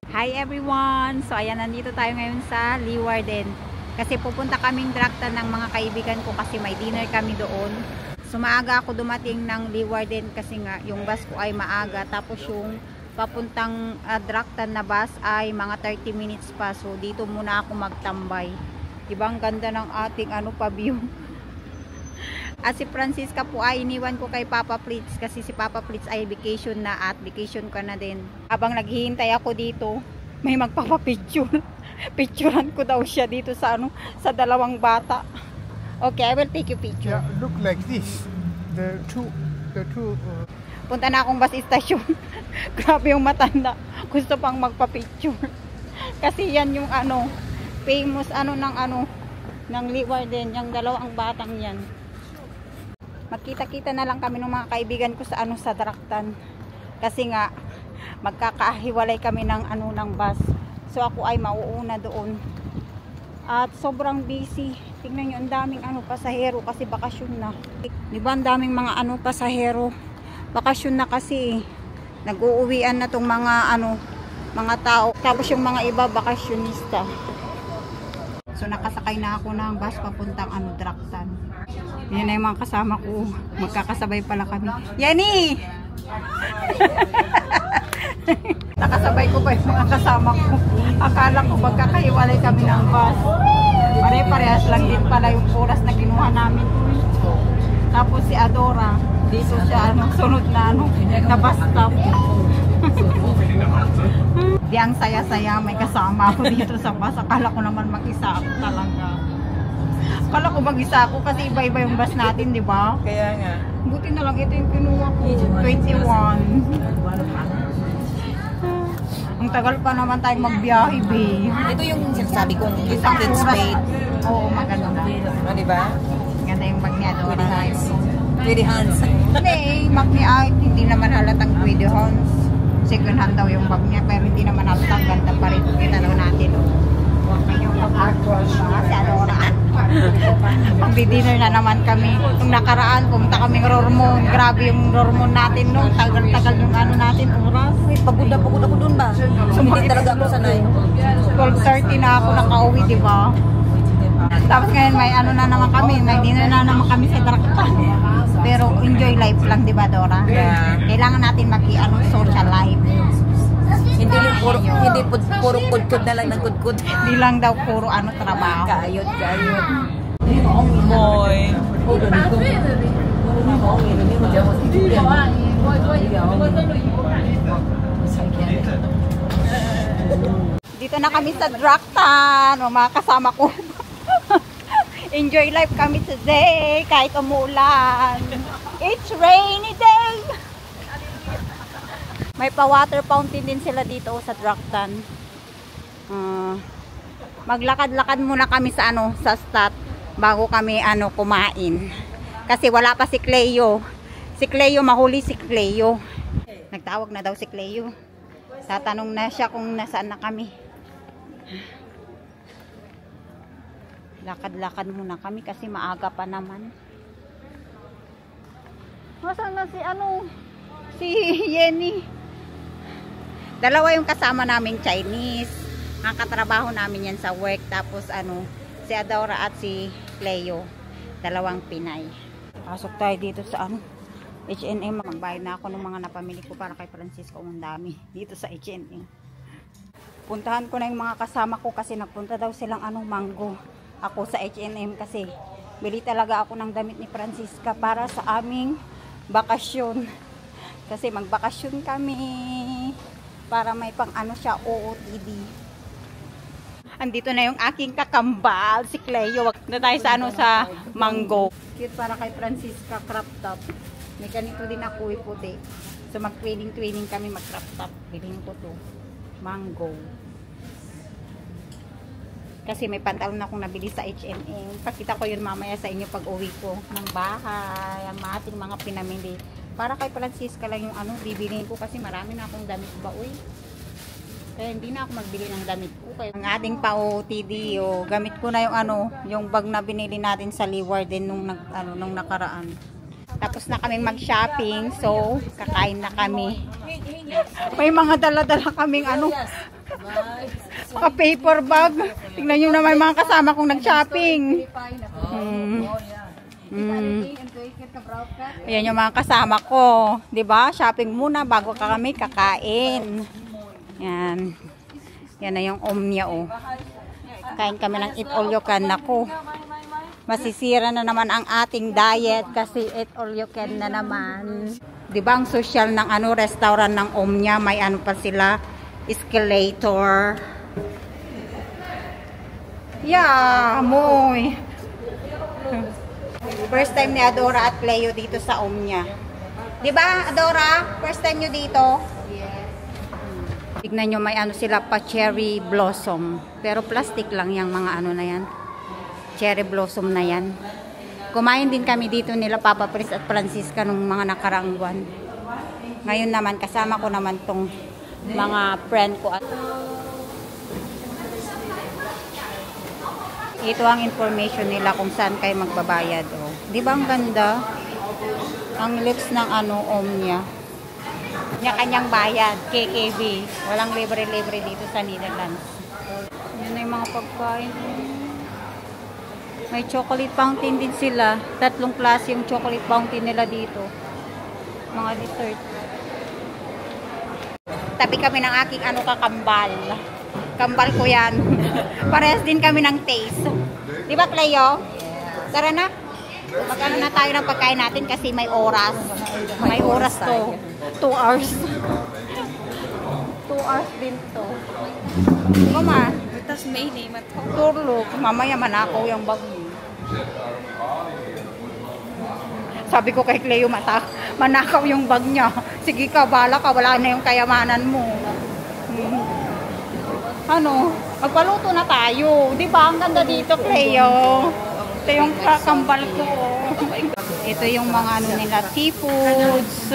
Hi everyone! So ayan, nandito tayo ngayon sa Leeuwarden. Kasi pupunta kaming Drachten ng mga kaibigan ko kasi may dinner kami doon. So maaga ako dumating ng Leeuwarden kasi nga yung bus ko ay maaga. Tapos yung papuntang Drachten na bus ay mga 30 minutes pa. So dito muna ako magtambay. Diba ang ganda ng ating view. At si Francisca po ay iniwan ko kay Papa Plitz kasi si Papa Plitz ay vacation na at vacation ka na din. Habang naghihintay ako dito, may magpapapicture. Picturean ko daw siya dito sa sa dalawang bata. Okay, I will take you picture. Yeah, look like this. The two. Punta na akong bus station. Grabe yung matanda. Gusto pang magpa-picture. Kasi yan yung famous ng Leeuwarden, yung dalawang batang yan. Magkita-kita na lang kami ng mga kaibigan ko sa sa Drachten. Kasi nga magkakahiwalay kami ng ng bus. So ako ay mauuna doon. At sobrang busy. Tingnan niyo, ang daming pasahero kasi bakasyon na. 'Di ba ang daming mga pasahero? Bakasyon na kasi. Nag-uuwian na tong mga mga tao. Tapos yung mga iba bakasyonista. So nakasakay na ako ng bus papuntang Drachten. Yan na yung mga kasama ko. Magkakasabay pala kami. Yani! Nakasabay ko pa yung mga kasama ko. Akala ko magkakahiwalay kami ng bus. Pare-parehas lang din pala yung oras na kinuha namin. Tapos si Adora, dito siya sunod na na bus stop. Di ang saya-saya, may kasama ako dito sa bus. Akala ko naman mag-isa ako talaga. Akala ko mag-isa ako kasi iba-iba yung bus natin, di ba? Kaya nga. Buti na lang ito yung kinuha ko. 21. Ang tagal pa naman tayong magbiyahe, babe. Ito yung sinasabi ko, Isang it's oras. paid. Oo, maganda. O, diba? Ganda yung bag niya doon. Pretty hands. Hindi, bag niya ay hindi naman halatang 20 hands. Second hand daw yung bag niya, pero hindi naman halatang ganda pa rin. Kita daw natin. Si Adora. Pag-dinner na naman kami. Nung nakaraan, pumunta kaming Roermond. Grabe yung Roermond natin, no? Tagal-tagal yung natin, oras. Pagod ako dun ba? So, hindi talaga ako sanay. 12:30 na ako nakauwi, di ba? Tapos ngayon may na naman kami. May dinner na naman kami sa Drachten. Pero enjoy life lang, di ba, Dora? Yeah. Kailangan natin social life. Hindi puro kudkod na lang ng kudkod. Hindi lang daw puro trabaho. Kaayod. Boy. Dito na kami sa Drachten. Mga kasama ko. Enjoy life kami today. Kahit umuulan. It's rainy day. May pa-water fountain din sila dito sa Drachten. Maglakad-lakad muna kami sa sa stat bago kami kumain. Kasi wala pa si Cleo. Si Cleo, mahuli si Cleo. Nagtawag na daw si Cleo. Tatanong na siya kung nasaan na kami. Lakad-lakad muna kami kasi maaga pa naman. Nasaan na si Yenny? Dalawa yung kasama namin Chinese. Ang katrabaho namin yan sa work. Tapos si Adora at si Cleo. Dalawang Pinay. Pasok tayo dito sa H&M. Magbayad na ako ng mga napamili ko para kay Francisco. Ang dami dito sa H&M. Puntahan ko na yung mga kasama ko kasi nagpunta daw silang Mango. Ako sa H&M kasi bili talaga ako ng damit ni Francisca para sa aming bakasyon. Kasi magbakasyon kami para may pang siya OOTD. Andito na yung aking kakambal, si Cleo. Wag na tayo sa sa Mango. Cute para kay Francisca, crop top. May ganito din ako puti. So mag-training kami, mag-crop top. Bilhin ko to. Mango. Kasi may pantalon akong nabili sa H&M. Pakita ko yun mamaya sa inyo pag uwi ko ng bahay. Ang ating mga pinamili. Para kay Francisca lang yung bibiliin ko kasi marami na akong damit ba, uy. Kaya hindi na ako magbili ng damit ko. Kaya ang ating pa-OTD, gamit ko na yung bag na binili natin sa Leeuwarden nung nakaraan. Tapos na kaming mag-shopping, so kakain na kami. May mga dala-dala kaming Paper bag. Tingnan nyo naman mga kasama kong nag-shopping. Ayan yung mga kasama ko. 'Di ba? Shopping muna bago kami kakain. Yan. Yan na yung omnia, oh. Kain kami ng eat all you can. Naku. Masisira na naman ang ating diet kasi eat all you can na naman. 'Di ba ang social ng restaurant ng Omnia, may pa sila, escalator. Yeah, moy. First time ni Adora at Cleo dito sa Omnia. 'Di ba, Adora? First time nyo dito? Yes. Tignan nyo, may sila pa cherry blossom. Pero plastic lang yung mga na yan. Cherry blossom na yan. Kumain din kami dito nila Papa Pris at Francisca nung mga nakaraang buwan. Ngayon naman, kasama ko naman tong mga friend ko. Ito ang information nila kung saan kayo magbabayad. Oh. Di ba ang ganda? Ang lips ng Omnia. Kanya-kanyang bayad, KKB. Walang libre-libre dito sa Netherlands. Yan na yung mga pagkain. May chocolate fountain din sila. 3 klase yung chocolate fountain nila dito. Mga dessert. Tabi kami ng aking kakambal. Kambal ko yan. Parehas din kami ng taste. Di ba, Cleo? Tara na. Mag na tayo ng pagkain natin kasi may oras. May oras to. 2 hours. 2 hours din to. Mama. Tas may name at Turlo. Mamaya manakaw yung bag mo. Sabi ko kay Cleo, manakaw yung bag niya. Sige ka, bala ka. Wala na yung kayamanan mo. Magpaluto na tayo. Di ba? Ang ganda dito, Cleo. Ito yung kakambal ko. Ito yung mga nila, seafoods.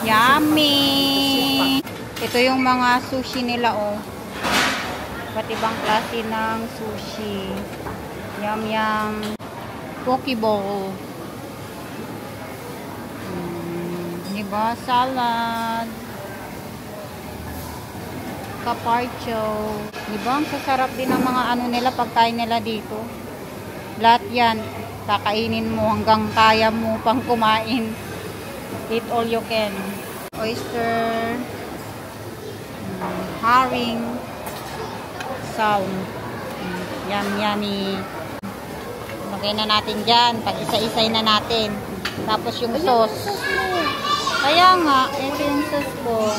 Yummy! Ito yung mga sushi nila, oh. Iba't ibang klase ng sushi. Yum, yum. Pokeball. Diba? Salad. Carpaccio. Diba? Ang sasarap din ang mga nila, pagkain nila dito. Lahat yan. Kakainin mo hanggang kaya mo pang kumain. Eat all you can. Oyster. Haring. Sound. Yum, yummy. Lagay na natin dyan. Pag-isa-isay na natin. Tapos yung sauce. Kaya nga, ito yung sauce ko.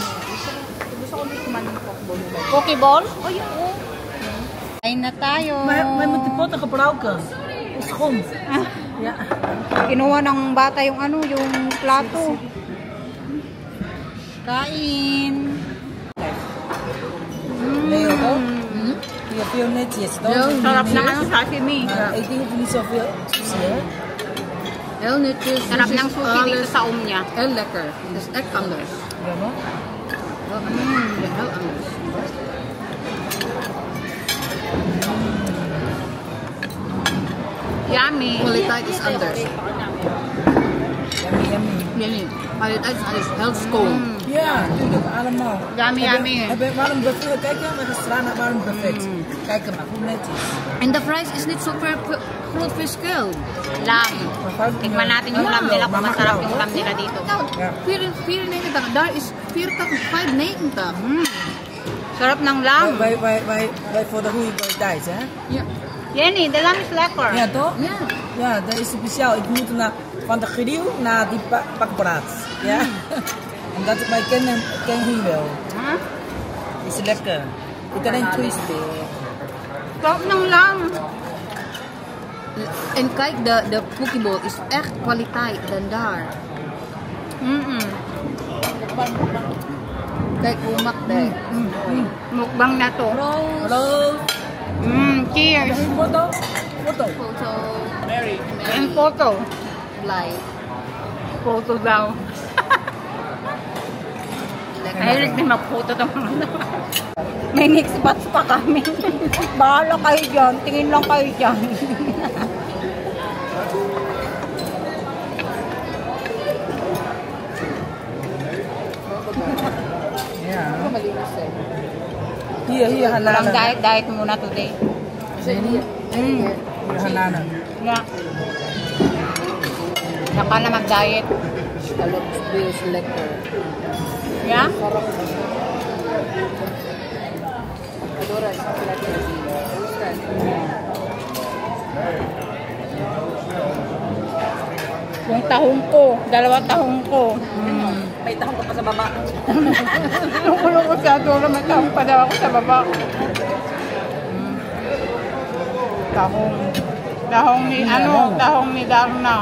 gusto ko dito man ng pokeball. Pokeball? Oh, yeah. Kain na tayo. May multipote gebruiken. Is grond. Ja. Kinuha ng bata yung yung plato. Kain. Leo toch? Je hebt veel netjes toch? Sarap ng sashimi. Ik denk dat je niet zoveel sushi hebt. Heel netjes. Sarap ng sushi dito sa Omnia. Heel lekker. Het is echt anders. Ja, no? Ja, heel anders. Yummy. Kwaliteit is anders. Yummy, yummy. Nee, nee. Kwaliteit is anders. Heel schoon. Ja, natuurlijk, allemaal. Yummy, yummy. Waarom buffet? Kijk ja, met de straat waarom buffet. Kijk maar, hoe netjes. En de prijs is niet zo groot verschil. Lam. Tikman natin yung lam nila kung masarap yung lam nila dito. Nou, Ja. 94, daar is 85,90. Sarap ng lam. Wij voor de goede kwaliteit, hè? Ja. Jenny, de lam is lekker. Ja, toch? Ja. Ja, dat is speciaal. Ik moet van de grill naar die bakbraad. Ja? En dat ik mij ken hier wel. Huh? Is lekker. Ik kan een twisten. Sarap ng lam. En kijk, de pokeball is echt kwaliteit dan daar. Kijk hoe makkelijk. Mukbang na to. Hallo. Cheers. Foto? Foto. Foto. And photo. Blij. Photo daw. Mahilig din mag-photo ng mga May next batch pa kami. Bahala kayo dyan. Tingin lang kayo dyan. Ja. Here, Walang Hanana. diet muna today. Here, Hanana. Yeah. Saka na mag-diet. Kalau bills lekker. Yeah? Adora is lekker. Yung tahong ko. 2 tahong ko. May tahong ka pa sa baba. Nung ulo ko sa Adora, may tahong pa daw ako sa baba. Tahong. Tahong ni, tahong ni Darna.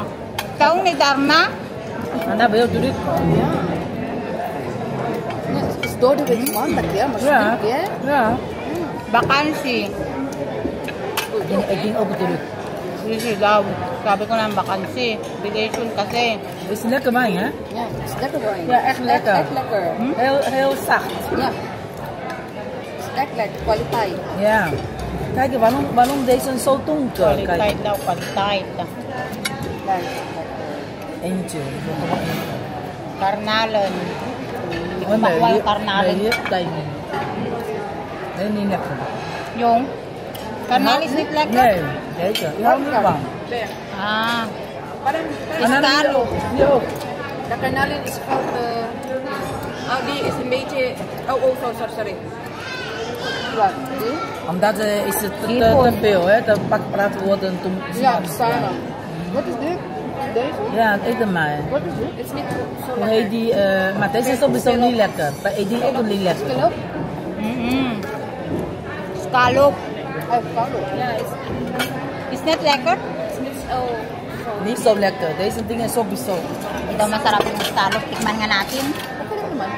Tahong ni Darna? Hana, wil je dit? Is door with maandag ya, maar Ja. stuk ya. Ja. Vakansi. Ik ging ook terug. Sisi daw. Sabi ko na vakansi. Vacation kasi. Is lekker wijn, hè? Ja, is lekker wijn. Ja, echt lekker. Echt lekker. Heel zacht. Ja. Is echt lekker, kwaliteit. Ja. Kijk, waarom deze zo donker? Qualitate Kijk, daw. Qualitate. Ja, eentje. Ik wil nog één. Karnalan. Hindi ko Oh, makuha yung karnalan. Nee, kijk. Nee, niet lekker. Yung? Karnal is niet lekker? Nee, deze. Ik hou niet van. Ah. Escalo. Hier ook. De garnalen is koud. Die is een beetje... sorry. Wat? Die? Omdat is het te veel, hè? De bakpraat worden toen... Ja, samen. Wat is dit? Deze? Ja, eet hem maar. Wat is dit? Het is niet zo Hoe heet die? Maar deze is sowieso niet lekker. Maar eet die ook niet lekker. Scallop? Scallop. Scallop. Ja, Is net lekker? is niet zo... Niet zo lekker. Deze dingen is sowieso. Ito masarap yung scallop. Tikman nga natin. Okay lang naman.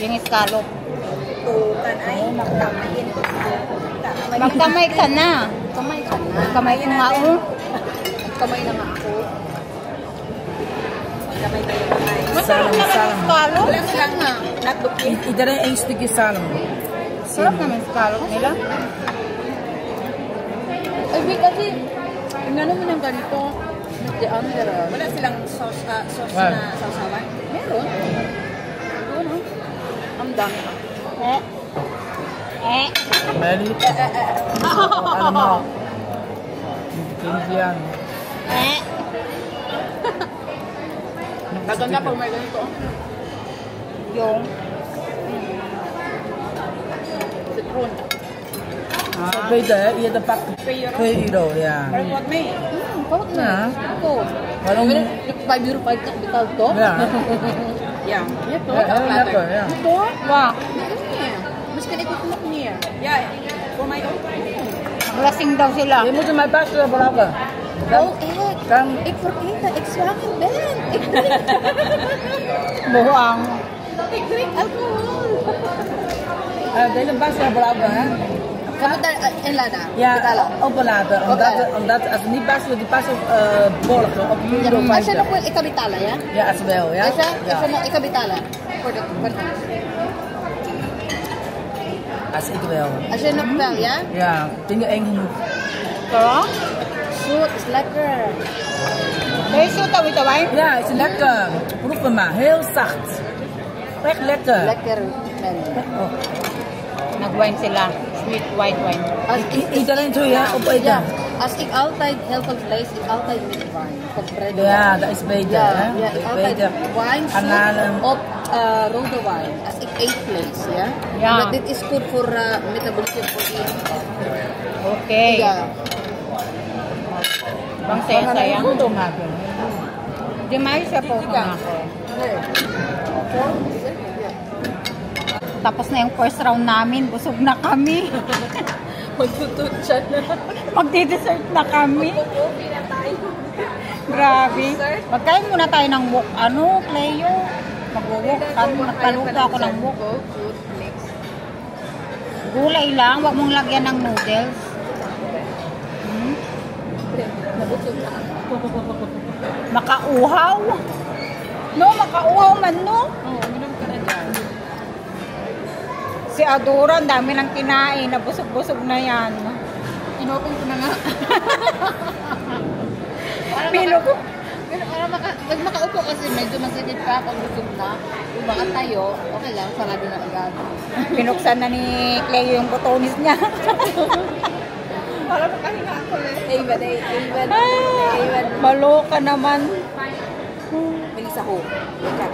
Yung scallop. Ay, Magkamay ka na. Kamay ka na. Magkamay ko nga oh. Kamay na nga ako. Masarap naman yung scallop. Wala silang hotdog yun. Iedereen één stukje salm. Sarap naman yung scallop nila. Ay, wait, kasi, ingano mo ng ganito. The under. Wala silang sauce Wow. na sausawan. Meron. Doon, oh. Ang dami. Mary? Alam mo. Hindi yan. Maganda pag may ganito. Yung Citron. Zo beter, hè? Je hebt een pak 2 euro, ja. Parang what may. Bakit na? Ja. Ako. Waarom? 5 euro 5 na bitaw to? Ja. Ja. Ito? Heel lekker, ja. Ito? wow. Mas kinikukulak niya. Ja, voor mij ook. Lasing daw sila. Je moet er maar pas gebruiken. Oh, echt? Kan, Ik vergeet dat ik zwanger ben. Ik drink, Buhang. ik drink alcohol. deze pas gebruiken, hè? Kamu daar in Lada? Ja, Betalen. openlaten. Omdat als het niet past, wordt die pas borgen op Ja, euro als je 50. nog wil, ik kan betalen, ja? Ja, als wel, ja. Als je, Ja. ik kan betalen. Voor de Als ik wel. Als je nog wel, ja? Ja, dingen eng genoeg. Sarap. Zoet is lekker. May sutaw ito ba? Ja, het is lekker. Proef hem maar, heel zacht. Echt lekker. Lekker. Men. Oh. Nag-wine sila. Sweet white wine. Als Iedereen zo, ja, opeten. Ja, als ik altijd heel veel vlees, ik altijd met wijn. Van bread Ja, dat is beter, Ja, hè? ja, ik altijd Beter. wijn Garnalen. op rode wijn. Als ik eet vlees, ja? Ja. Omdat dit is goed voor metabolisme voor die. Okay. Ja. Bang saya-saya. Foto maken. Di may siya po nga ako. Tapos na yung first round namin. Busog na kami. Magtututsan na. Magdi-dessert na kami. Grabe. Magkain muna tayo ng wok. Ano, Cleo? Mag-wok. Nagpaluto ako ng wok. Gulay lang. Huwag mong lagyan ng noodles. Makauhaw. No, makauhaw man, no? Oo, minum ka na dyan. Si Adora, ang dami ng kinain. Nabusog-busog na yan. Inopin ko na nga. Pinugot. Pero pag makaupo kasi medyo masakit pa pag busog na. Kung makatayo, okay lang, sarado na agad. Pinuksan na ni Cleo yung botones niya. Para makahinga ako eh. Maloka naman. Bilis ako.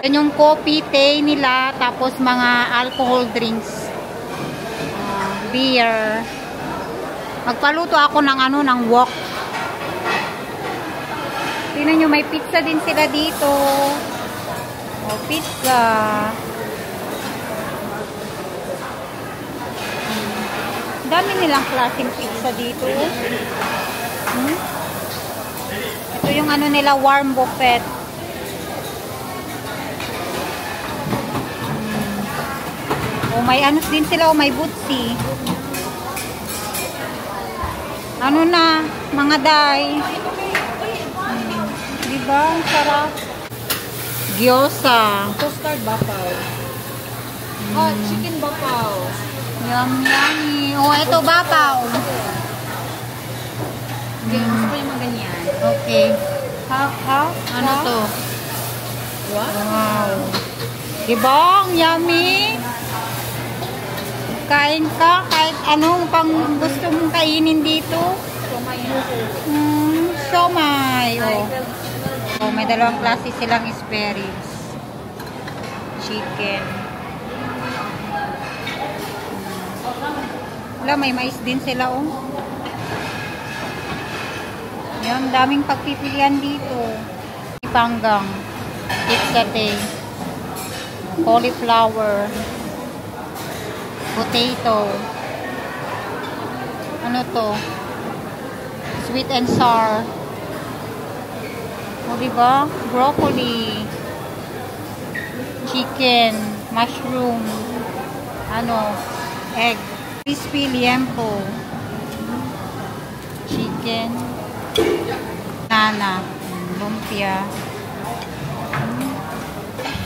Yan yung coffee, tea nila, tapos mga alcohol drinks. Beer. Magpaluto ako ng ng wok. Tingnan nyo, may pizza din sila dito. Pizza. Dami nilang klaseng pizza dito. Ito yung nila, warm buffet. May din sila, may butsi. Na, mga day. Diba? Ang sarap. Gyoza. Custard bapaw. Chicken bapaw. Yummy. Ito bapaw. Gusto ko yung mga ganyan. Okay. Ano to? Wow. Diba? Ang yummy. Kain ka kahit anong pang gusto mong kainin dito. Siomai. May dalawang klase silang sparrows. Chicken. Wala, may mais din sila, Yan, daming pagpipilian dito. Panggang. Pizza-tay. Cauliflower. Potato. Ano to? Sweet and sour. Diba? Broccoli. Chicken. Mushroom. Egg. Crispy liempo. Chicken. Banana. Lumpia.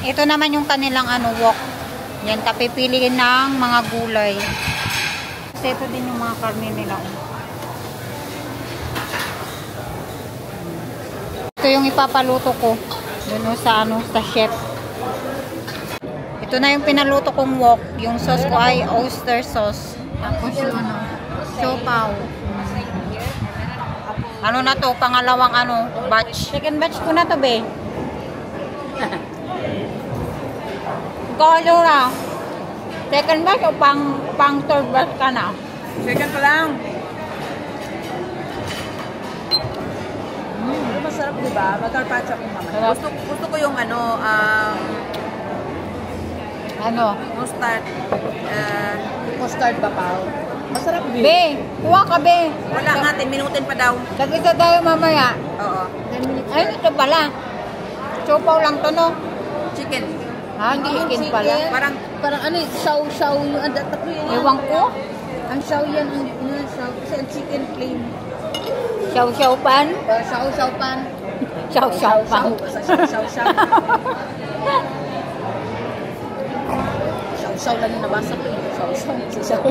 Ito naman yung kanilang wok. Yan, tapipiliin ng mga gulay. Kasi ito din yung mga karne nila. Ito yung ipapaluto ko. Doon sa chef. Ito na yung pinaluto kong wok. Yung sauce ko ay oyster sauce. Tapos yung siopaw. Na to? Pangalawang batch. Second batch ko na to, be. Ikaw, Laura. Second batch o pang third batch ka na? Second pa lang. Masarap, diba? Mag-carpaccio ko mamaya. Gusto ko yung mustard. Custard bapaw. Masarap, Be, kuha ka, be. Wala nga, 10 minutin pa daw. Tag-isa tayo mamaya. Oo. Ay, ito pala. Siopaw lang to, no? Chicken. Hindi chicken pala. Parang Shaw yung tatlo yun. Ewan ko. Ang shaw yan, shaw. Kasi ang chicken plain. Xiao pan. Shaw pan. Xiao pan. Shaw lang yung nabasa ko. Shaw.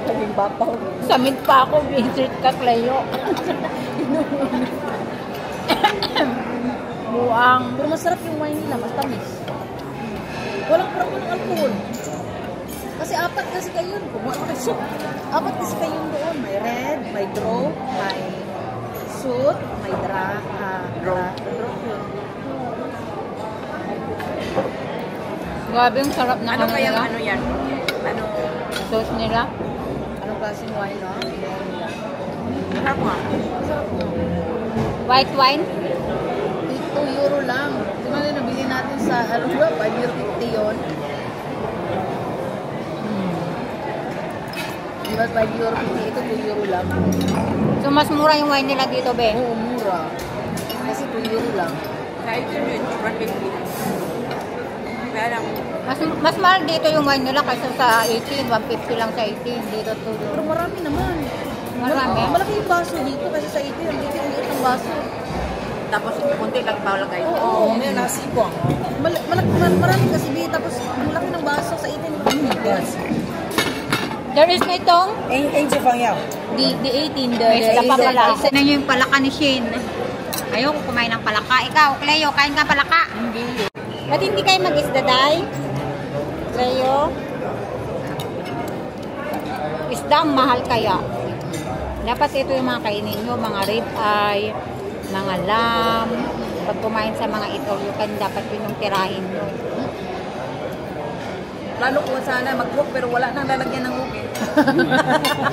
Naging bapaw. Samid pa ako, visit ka, Cleo. Buang. Pero masarap yung wine nila, matamis. Walang alcohol. Kasi apat kasi kayo. Apat kasi kayo doon. May red, may draw, may suit, may draw. Grabe yung sarap na ano kaya nila. yan? Sauce nila. Anong klaseng wine, no? Sarap nga. White wine. 2 euro lang. Di ba nabili natin sa, 5 euro 50 yun? Di ba 5 euro 50? Ito 2 euro lang. So, mas mura yung wine nila dito, be. Oo, mura. Kasi 2 euro lang. Sa ito yun, 150. Kaya lang. Mas mahal dito yung wine nila kaysa sa 18. 150 lang sa 18. Dito 2 euro. Pero marami naman. Marami. Malaki yung baso dito kasi sa 18. Ang liit ng baso. Tapos, kunti lang bawal guys. Oo. May nasibong. Marami kasi dito. Tapos, ang laki ng baso sa 18. Yes. There is na itong Angel Fang Yao. The 18. may isa pa pala. Isa na yung palaka ni Shane. Ayoko kumain ng palaka. Ikaw, Cleo, kain ka palaka? Hindi. Ba't hindi kayo mag-isda, Day? Cleo? Isda ang mahal kaya. Dapat ito yung mga kainin nyo, mga rib eye, mga lamb. Pag kumain sa mga itoryukan, dapat yun yung tirahin nyo. Lalo ko sana mag-walk pero wala nang lalagyan ng walk eh.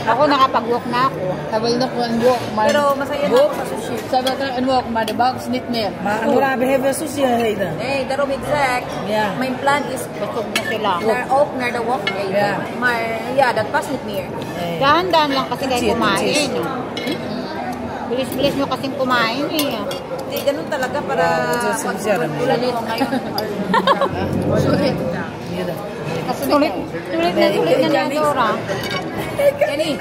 Ako nakapag-walk na ako. Sabay na ko ang walk. Pero masaya na ako sa sushi. Sabay ka ang walk, maar de bak snit meer. Maar Andorra hebben sushi gegeten. Nee, daarom exact. Ja. Mijn plan is Busog na sila. ook naar de walk eten. Ja. Maar ja, dat past niet meer. Nee. Dahan-dahan lang kasi kayo Cheers, kumain. cheers. Bilis-bilis nyo kasing kumain eh. Hindi, ganun talaga para Sincere, tulad mo ngayon. Sulit. Hier. Sulit na sulit na ni Adora. Kenny,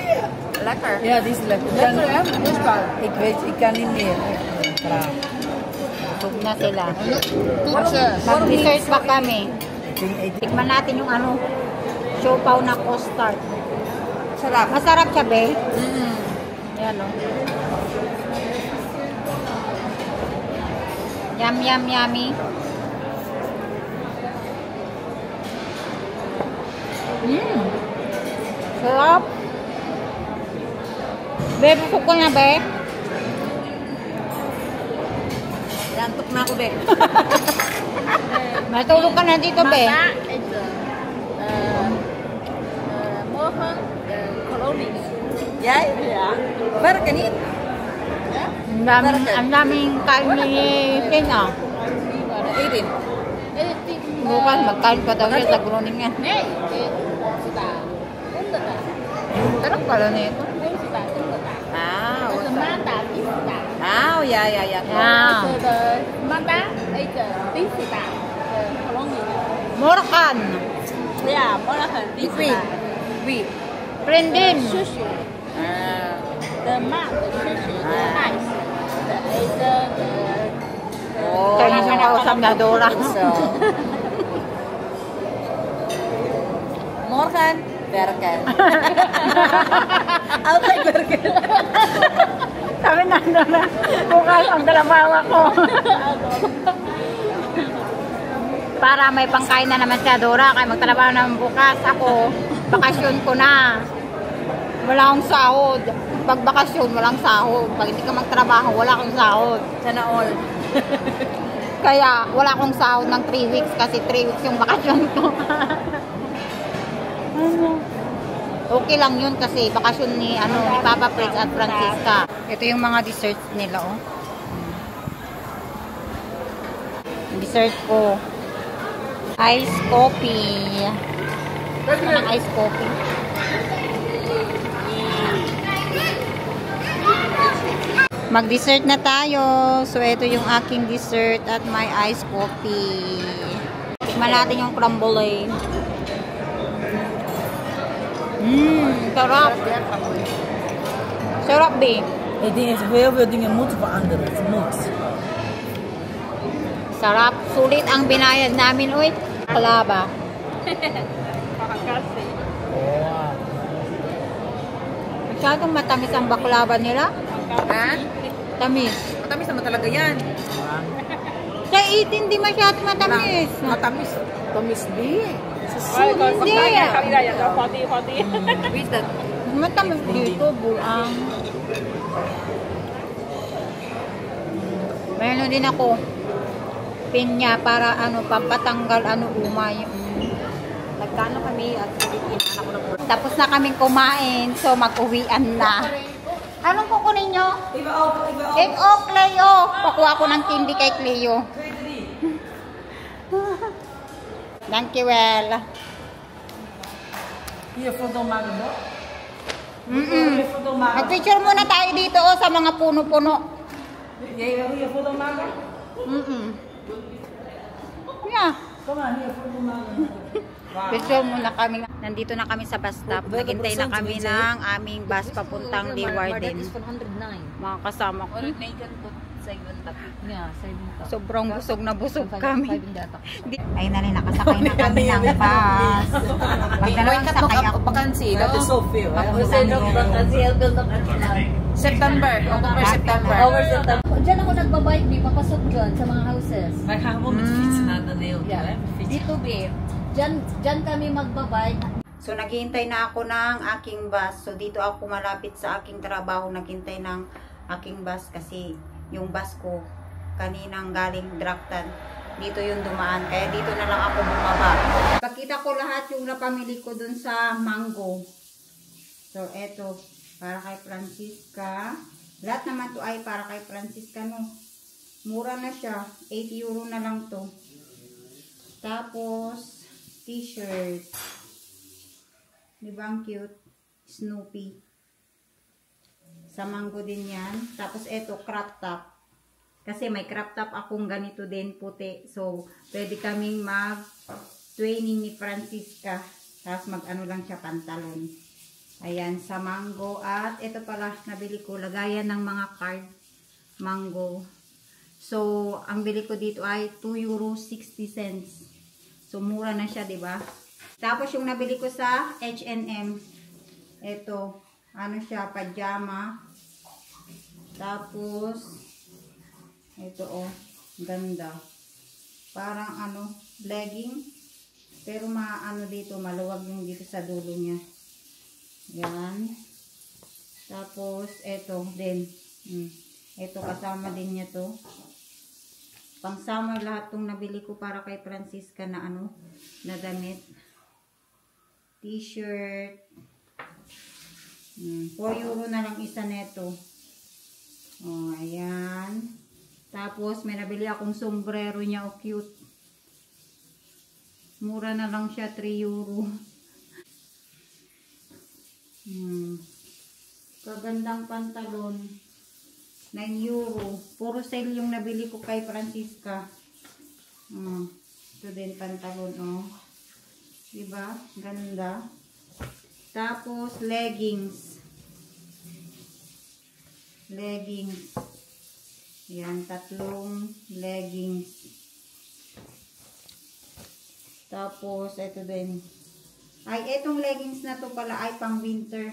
lekker. Ja, die is lekker. Lekker hè? Lustbaar. Ik weet, ik kan niet meer. Klaar. Busog na sila. Toetse. Mag-dessert pa kami. Ik Tikman natin yung ano, siopaw na custard. Sarap. Masarap siya, be. Mm. Ayan o. Yum, yum, yummy. Sarap. Be, busog ko na, be. Lantok na ako, be. Matulog ka na dito, be. Morgen kolonies. Jij? Ja. Werken niet? Ang daming kain ni Tina. Erin. Bukas, magkain pa daw siya sa groning yan. Sarap pala na ito. Ah, ja, ja, ja. Yeah. Morkan. Ja, morgen. Wie? Wie? Prendin. Sushi. The mat, the sushi, the ice, the Chinese na nausap na Dora. Morgen werken. Altijd werken. Sabi na Dora, bukas ang dalawawa ko. Para may pangkain na naman siya, Dora. Kaya magtrabaho naman bukas. Ako, bakasyon ko na. Wala akong sahod. Pag bakasyon, walang sahod. Pag hindi ka magtrabaho, wala akong sahod. Sana all. Kaya, wala akong sahod ng 3 weeks kasi 3 weeks yung bakasyon ko. Okay lang yun kasi bakasyon ni Papa Fritz at Francisca. Ito yung mga desserts nila, oh. Dessert ko. Ice coffee. Gusto ng ice coffee. Mag-dessert na tayo. So, ito yung aking dessert at my ice coffee. Tikman natin yung crumble. Sarap. Sarap, be. Het ding is, heel veel dingen moeten veranderen. Het moet. Sarap. Sulit ang binayad namin, uy. Kalaba. Wow. Masyadong matamis ang baklava nila. Ha? Tamis. Matamis naman talaga yan. Sa 18, di masyadong matamis. Matamis. Tamis di. Hindi. With that. Matamis dito, bulang. Mayroon din ako. Pinya para pampatanggal umay. Nagkano kami at inanak ko na. Tapos na kaming kumain, so mag-uwian na. Anong kukunin nyo? Cake o Cleo. Pakuha ko ng candy kay Cleo. Thank you, well. Hier, foto maken, no? Foto maken. Mag-picture muna tayo dito sa mga puno-puno. Jij wil hier foto maken? Yeah. Kom maar, hier foto maken. Picture muna kami. Nandito na kami sa bus stop. Naghintay na kami ng aming bus papuntang Leeuwarden. Mga kasama ko. Sobrang busog na busog kami. Ay na rin, nakasakay na kami ng bus. Magdalawang sakay ako. Dat is zoveel, hè? September. Oktober, September. Diyan ako nagbabike, may papasok dyan sa mga houses. Wij gaan gewoon met fietsen naar de Leeuw. Yeah. Hè? Met fietsen. Dito, babe. Diyan kami magbabike. So, naghihintay na ako ng aking bus. So, dito ako malapit sa aking trabaho. Naghintay ng aking bus kasi yung bus ko kaninang galing Draftan. Dito yung dumaan. Kaya dito na lang ako bumaba. Pakita ko lahat yung napamili ko dun sa Mango. So, eto. Para kay Francisca. Lahat naman to ay para kay Francisca, no? Mura na siya. 8 euro na lang to. Tapos, t-shirt. Diba ang cute? Snoopy. Sa Mango din yan. Tapos eto, crop top. Kasi may crop top akong ganito din, puti. So, pwede kaming mag-twinning ni Francisca. Tapos mag-ano lang siya, pantalon. Ayan, sa Mango. At ito pala, nabili ko. Lagayan ng mga card. Mango. So, ang bili ko dito ay 2 euro 60 cents. So, mura na siya, diba? Tapos, yung nabili ko sa H&M, ito, ano siya, pajama. Tapos, ito, oh, ganda. Parang, ano, legging. Pero, ano dito, maluwag yung dito sa dulo niya. Yan. Tapos, ito, din. Ito, kasama din niya to. Pang-summer lahat tong nabili ko para kay Francisca na, ano, na damit. T-shirt. 4 euro na lang isa neto. Oh, ayan. Tapos, may nabili akong sombrero niya. Oh, cute. Mura na lang siya. 3 euro. Kagandang pantalon. 9 euro. Puro sale yung nabili ko kay Francisca. Ito din pantalon, oh. Diba? Ganda. Tapos, leggings. Leggings. Yan, 3 leggings. Tapos, ito din. Ay, itong leggings na to pala ay pang winter.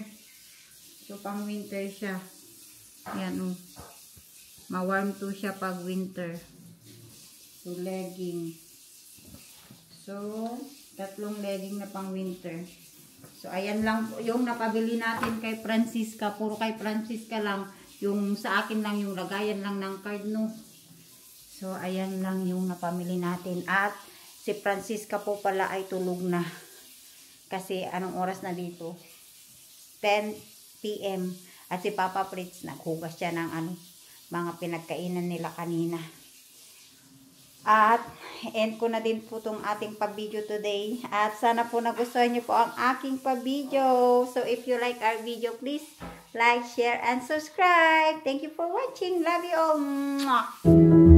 So, pang winter siya. Yan, oh. Ma-warm to siya pag winter. So, legging. So, 3 legging na pang winter. So, ayan lang yung napabili natin kay Francisca. Puro kay Francisca lang. Yung sa akin lang, yung lagayan lang ng card, no. So, ayan lang yung napamili natin. At, si Francisca po pala ay tulog na. Kasi, anong oras na dito? 10 PM. At si Papa Fritz, naghugas siya ng mga pinagkainan nila kanina. At, end ko na din po itong ating pa-video today. At sana po nagustuhan niyo po ang aking pa-video. So, if you like our video, please like, share, and subscribe. Thank you for watching. Love you all. Mwah!